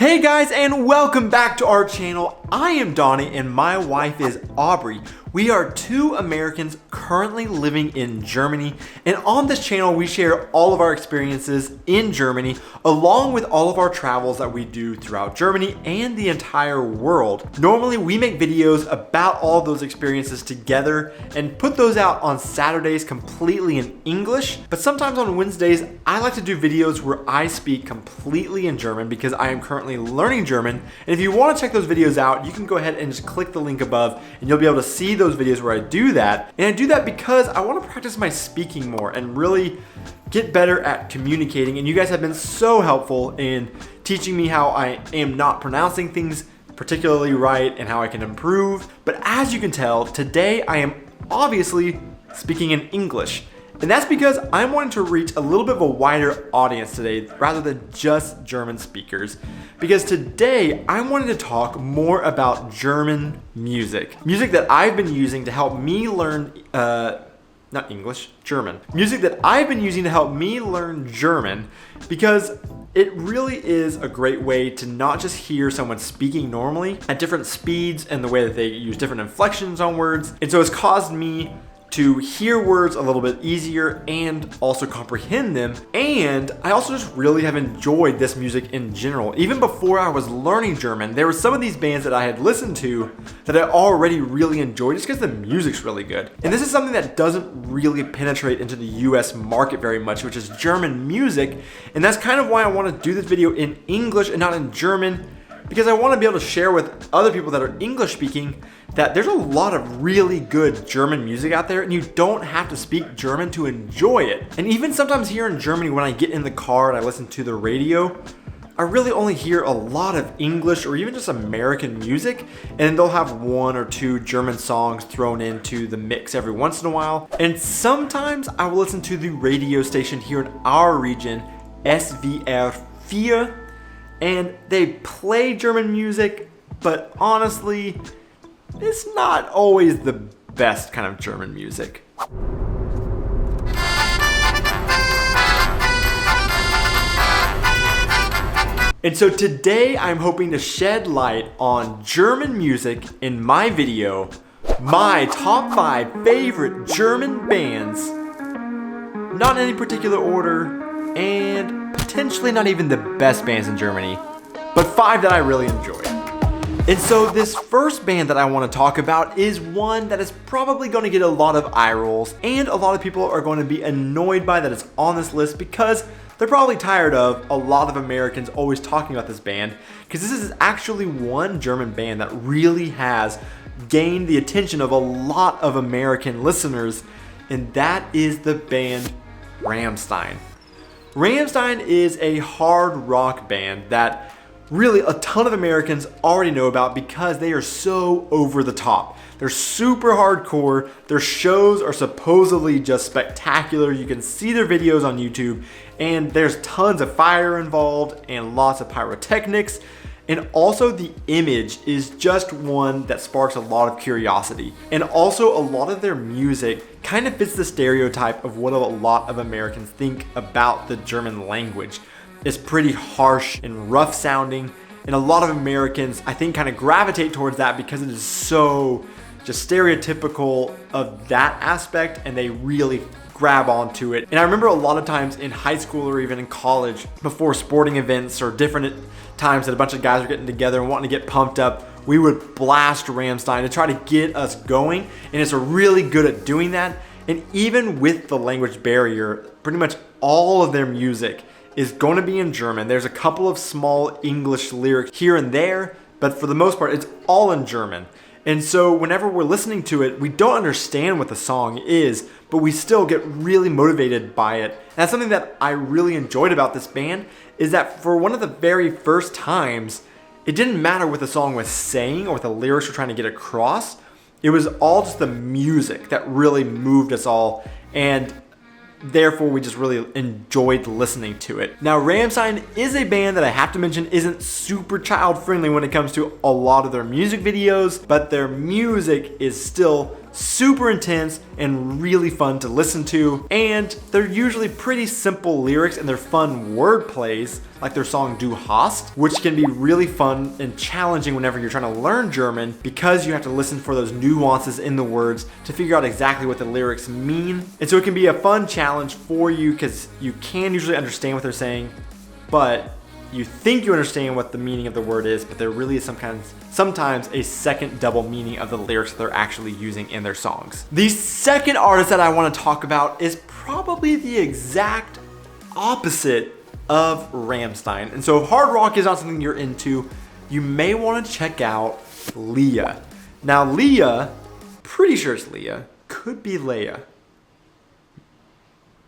Hey guys, and welcome back to our channel. I am Donnie and my wife is Aubrey. We are two Americans currently living in Germany, and on this channel we share all of our experiences in Germany along with all of our travels that we do throughout Germany and the entire world. Normally we make videos about all those experiences together and put those out on Saturdays completely in English, but sometimes on Wednesdays I like to do videos where I speak completely in German because I am currently learning German. And if you want to check those videos out, you can go ahead and just click the link above and you'll be able to see those videos where I do that. And I do that because I want to practice my speaking more and really get better at communicating. And you guys have been so helpful in teaching me how I am not pronouncing things particularly right and how I can improve. But as you can tell, today I am obviously speaking in English. And that's because I'm wanting to reach a little bit of a wider audience today rather than just German speakers. Because today I wanted to talk more about German music. Music that I've been using to help me learn, German. Music that I've been using to help me learn German because it really is a great way to not just hear someone speaking normally at different speeds and the way that they use different inflections on words. And so it's caused me to hear words a little bit easier and also comprehend them. And I also just really have enjoyed this music in general. Even before I was learning German, there were some of these bands that I had listened to that I already really enjoyed just because the music's really good. And this is something that doesn't really penetrate into the US market very much, which is German music. And that's kind of why I want to do this video in English and not in German, because I want to be able to share with other people that are English speaking that there's a lot of really good German music out there and you don't have to speak German to enjoy it. And even sometimes here in Germany when I get in the car and I listen to the radio, I really only hear a lot of English or even just American music, and they'll have one or two German songs thrown into the mix every once in a while. And sometimes I will listen to the radio station here in our region, SWR 4, and they play German music, but honestly, it's not always the best kind of German music. And so today I'm hoping to shed light on German music in my video, my top 5 favorite German bands, not in any particular order, and potentially not even the best bands in Germany, but 5 that I really enjoy. And so this first band that I want to talk about is one that is probably going to get a lot of eye rolls, and a lot of people are going to be annoyed by that it's on this list because they're probably tired of a lot of Americans always talking about this band, because this is actually one German band that really has gained the attention of a lot of American listeners, and that is the band Ramstein. Ramstein is a hard rock band that really a ton of Americans already know about because they are so over the top. They're super hardcore. Their shows are supposedly just spectacular. You can see their videos on YouTube, and there's tons of fire involved and lots of pyrotechnics. And also the image is just one that sparks a lot of curiosity. And also a lot of their music kind of fits the stereotype of what a lot of Americans think about the German language. It's pretty harsh and rough sounding, and a lot of Americans I think kind of gravitate towards that because it is so just stereotypical of that aspect, and they really grab onto it. And I remember a lot of times in high school or even in college, before sporting events or different times that a bunch of guys were getting together and wanting to get pumped up, we would blast Ramstein to try to get us going, and it's really good at doing that. And even with the language barrier, pretty much all of their music is going to be in German. There's a couple of small English lyrics here and there, but for the most part, it's all in German. And so whenever we're listening to it, we don't understand what the song is, but we still get really motivated by it. And that's something that I really enjoyed about this band, is that for one of the very first times, it didn't matter what the song was saying or what the lyrics were trying to get across. It was all just the music that really moved us all, and therefore we just really enjoyed listening to it. Now Ramstein is a band that I have to mention isn't super child friendly when it comes to a lot of their music videos, but their music is still super intense and really fun to listen to. And they're usually pretty simple lyrics and they're fun word plays, like their song Du hast, which can be really fun and challenging whenever you're trying to learn German because you have to listen for those nuances in the words to figure out exactly what the lyrics mean. And so it can be a fun challenge for you because you can usually understand what they're saying, but you think you understand what the meaning of the word is, but there really is sometimes a second double meaning of the lyrics that they're actually using in their songs. The second artist that I want to talk about is probably the exact opposite of Ramstein. And so if hard rock is not something you're into, you may want to check out Leah. Now Leah, pretty sure it's Leah, could be Leah,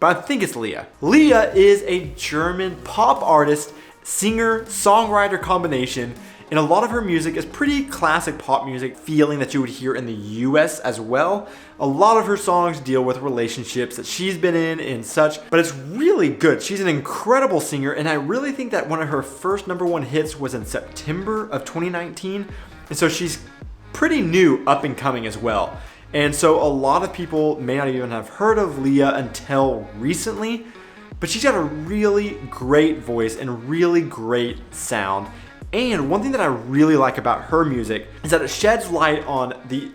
but I think it's Leah. Leah is a German pop artist, singer, songwriter combination, and a lot of her music is pretty classic pop music feeling that you would hear in the US as well. A lot of her songs deal with relationships that she's been in and such, but it's really good. She's an incredible singer, and I really think that one of her first #1 hits was in September of 2019, and so she's pretty new, up and coming as well. And so a lot of people may not even have heard of Leah until recently, but she's got a really great voice and really great sound. And one thing that I really like about her music is that it sheds light on the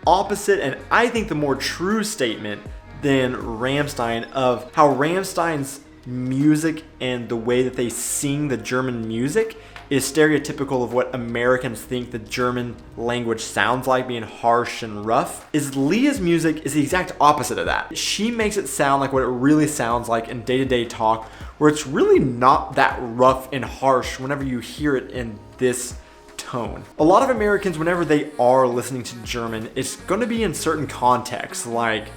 opposite and I think the more true statement than Rammstein of how Rammstein's music and the way that they sing the German music is stereotypical of what Americans think the German language sounds like, being harsh and rough. Is Leah's music is the exact opposite of that. She makes it sound like what it really sounds like in day-to-day talk, where it's really not that rough and harsh whenever you hear it in this tone. A lot of Americans, whenever they are listening to German, it's going to be in certain contexts, like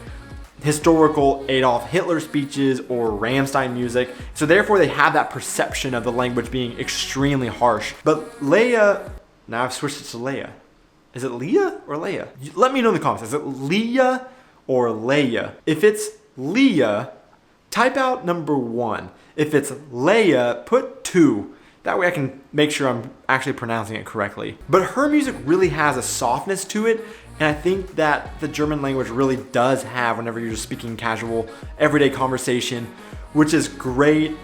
historical Adolf Hitler speeches or Rammstein music. So therefore they have that perception of the language being extremely harsh. But Leah, now I've switched it to Leah. Is it Leah or Leah? Let me know in the comments. Is it Leah or Leah? If it's Leah, type out #1. If it's Leah, put 2. That way I can make sure I'm actually pronouncing it correctly. But her music really has a softness to it, and I think that the German language really does have whenever you're just speaking casual, everyday conversation, which is great,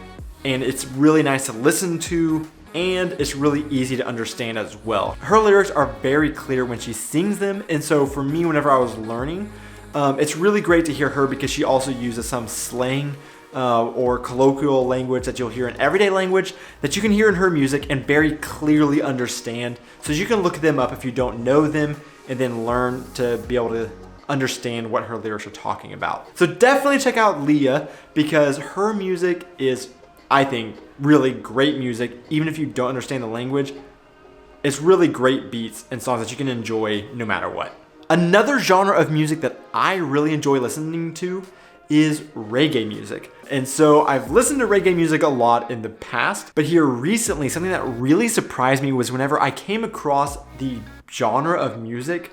and it's really nice to listen to, and it's really easy to understand as well. Her lyrics are very clear when she sings them, and so for me, whenever I was learning, it's really great to hear her because she also uses some slang or colloquial language that you'll hear in everyday language that you can hear in her music and very clearly understand. So you can look them up if you don't know them and then learn to be able to understand what her lyrics are talking about. So definitely check out Leah because her music is, I think, really great music. Even if you don't understand the language, it's really great beats and songs that you can enjoy no matter what. Another genre of music that I really enjoy listening to is reggae music. And so I've listened to reggae music a lot in the past, but here recently, something that really surprised me was whenever I came across the genre of music,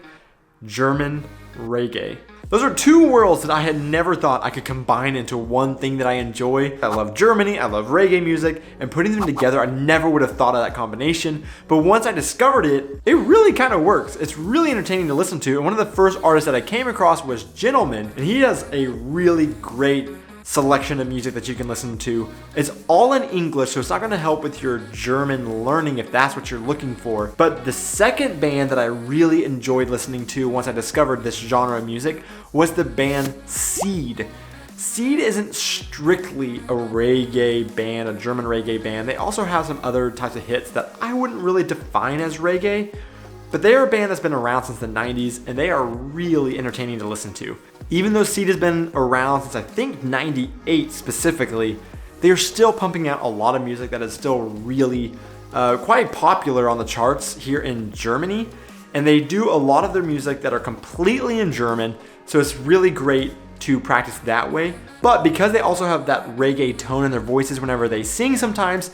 German reggae. Those are two worlds that I had never thought I could combine into one thing that I enjoy. I love Germany, I love reggae music, and putting them together, I never would have thought of that combination. But once I discovered it, it really kind of works. It's really entertaining to listen to. And one of the first artists that I came across was Gentleman, and he has a really great selection of music that you can listen to. It's all in English, so it's not gonna help with your German learning if that's what you're looking for. But the second band that I really enjoyed listening to once I discovered this genre of music was the band Seed. Seed isn't strictly a reggae band, a German reggae band. They also have some other types of hits that I wouldn't really define as reggae, but they are a band that's been around since the 90s, and they are really entertaining to listen to. Even though Seed has been around since I think 98 specifically, they are still pumping out a lot of music that is still really quite popular on the charts here in Germany. And they do a lot of their music that are completely in German, so it's really great to practice that way. But because they also have that reggae tone in their voices whenever they sing sometimes,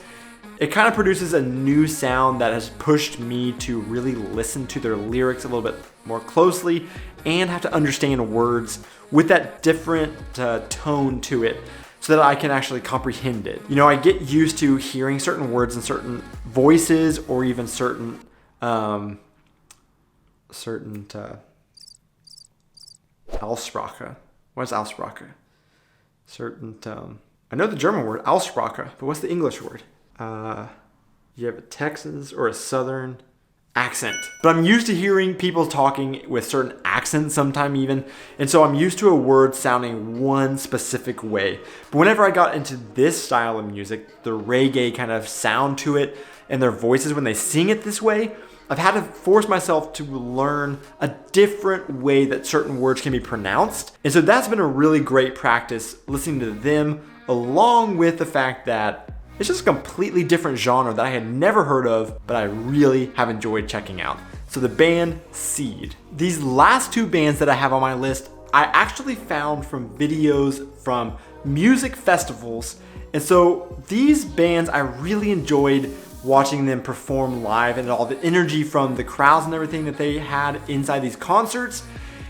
it kind of produces a new sound that has pushed me to really listen to their lyrics a little bit more closely and have to understand words with that different tone to it so that I can actually comprehend it. You know, I get used to hearing certain words in certain voices or even certain Aussprache. What is Aussprache? Certain, I know the German word, Aussprache, but what's the English word? You have a Texas or a Southern accent. But I'm used to hearing people talking with certain accents sometime even, and so I'm used to a word sounding one specific way. But whenever I got into this style of music, the reggae kind of sound to it, and their voices when they sing it this way, I've had to force myself to learn a different way that certain words can be pronounced. And so that's been a really great practice listening to them, along with the fact that it's just a completely different genre that I had never heard of, but I really have enjoyed checking out. So the band Seed. These last two bands that I have on my list, I actually found from videos from music festivals. And so these bands, I really enjoyed watching them perform live and all the energy from the crowds and everything that they had inside these concerts.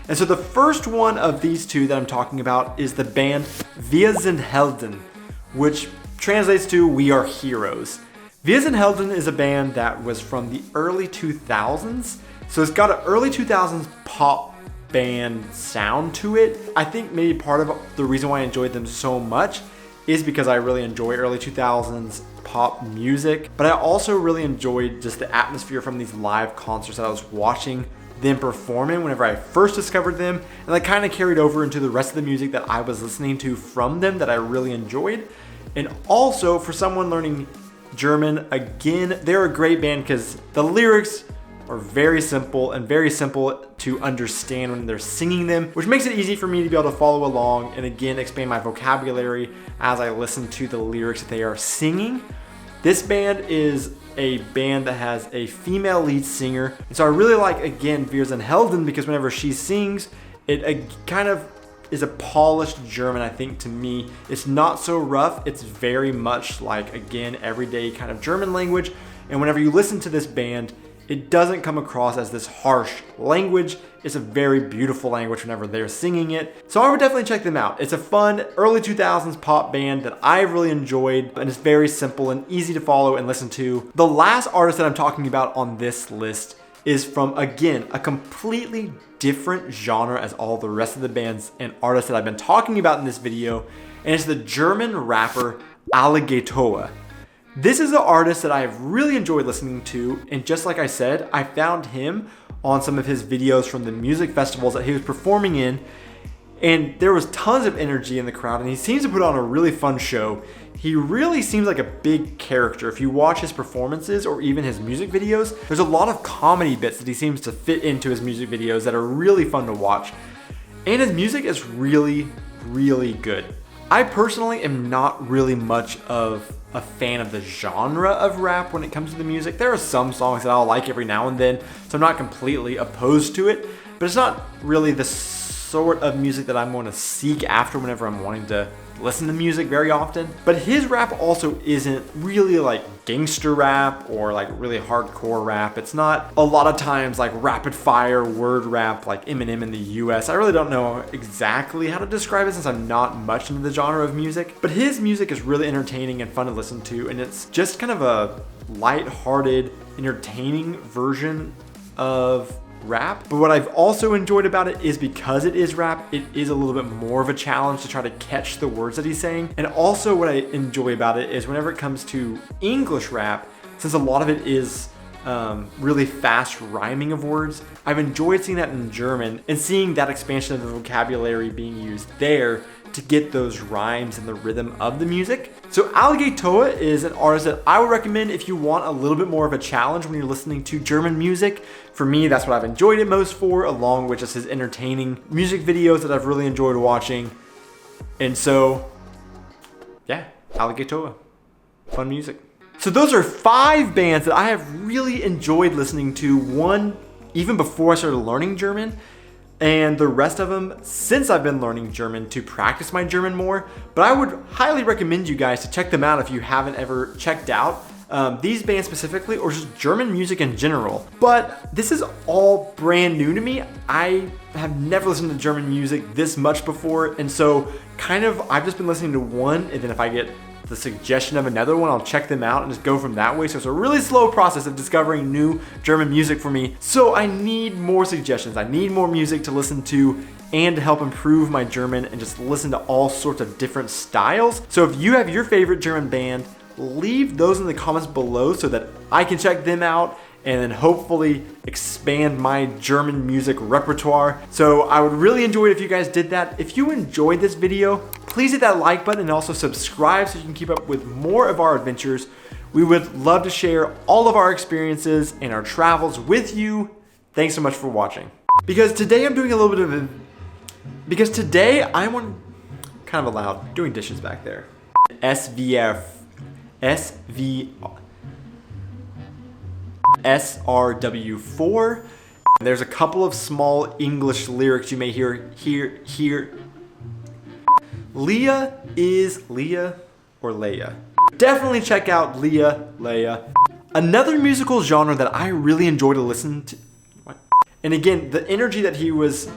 And so the first one of these two that I'm talking about is the band Wir sind Helden, which translates to We Are Heroes. Wir sind Helden is a band that was from the early 2000s. So it's got an early 2000s pop band sound to it. I think maybe part of the reason why I enjoyed them so much is because I really enjoy early 2000s pop music, but I also really enjoyed just the atmosphere from these live concerts that I was watching them performing whenever I first discovered them, and that kind of carried over into the rest of the music that I was listening to from them that I really enjoyed. And also for someone learning German, again, they're a great band because the lyrics are very simple and very simple to understand when they're singing them, which makes it easy for me to be able to follow along and again expand my vocabulary as I listen to the lyrics that they are singing. This band is a band that has a female lead singer, and so I really like, again, Wir sind Helden, because whenever she sings, it kind of is a polished German. I think to me, it's not so rough. It's very much like, again, everyday kind of German language, and whenever you listen to this band, it doesn't come across as this harsh language. It's a very beautiful language whenever they're singing it. So I would definitely check them out. It's a fun early 2000s pop band that I really enjoyed, and it's very simple and easy to follow and listen to. The last artist that I'm talking about on this list is from, again, a completely different genre as all the rest of the bands and artists that I've been talking about in this video, and it's the German rapper Alligator Wah. This is an artist that I've really enjoyed listening to, and just like I said, I found him on some of his videos from the music festivals that he was performing in, and there was tons of energy in the crowd, and he seems to put on a really fun show. He really seems like a big character. If you watch his performances or even his music videos, there's a lot of comedy bits that he seems to fit into his music videos that are really fun to watch, and his music is really, really good. I personally am not really much of a fan of the genre of rap when it comes to the music. There are some songs that I'll like every now and then, so I'm not completely opposed to it, but it's not really the sort of music that I'm going to seek after whenever I'm wanting to listen to music very often. But his rap also isn't really like gangster rap or like really hardcore rap. It's not a lot of times like rapid fire word rap like Eminem in the US. I really don't know exactly how to describe it since I'm not much into the genre of music, but his music is really entertaining and fun to listen to, and it's just kind of a light-hearted, entertaining version of rap. But what I've also enjoyed about it is because it is rap, it is a little bit more of a challenge to try to catch the words that he's saying. And also what I enjoy about it is whenever it comes to English rap, since a lot of it is really fast rhyming of words, I've enjoyed seeing that in German and seeing that expansion of the vocabulary being used there to get those rhymes and the rhythm of the music. So Alligator Wah is an artist that I would recommend if you want a little bit more of a challenge when you're listening to German music. For me, that's what I've enjoyed it most for, along with just his entertaining music videos that I've really enjoyed watching. And so, yeah, Alligator Wah, fun music. So those are 5 bands that I have really enjoyed listening to, one even before I started learning German, and the rest of them since I've been learning German to practice my German more. But I would highly recommend you guys to check them out if you haven't ever checked out these bands specifically, or just German music in general. But this is all brand new to me. I have never listened to German music this much before, and so kind of I've just been listening to one, and then if I get the suggestion of another one, I'll check them out and just go from that way. So it's a really slow process of discovering new German music for me. So I need more suggestions. I need more music to listen to and to help improve my German and just listen to all sorts of different styles. So if you have your favorite German band, leave those in the comments below so that I can check them out and then hopefully expand my German music repertoire. So I would really enjoy it if you guys did that. If you enjoyed this video, please hit that like button and also subscribe so you can keep up with more of our adventures. We would love to share all of our experiences and our travels with you. Thanks so much for watching. Because today I'm doing a little bit of I'm on kind of loud, doing dishes back there. SRW4. There's a couple of small English lyrics you may hear here. Leah is Leah or Leah. Definitely check out Leah. Another musical genre that I really enjoy to listen to. What? And again, the energy that he was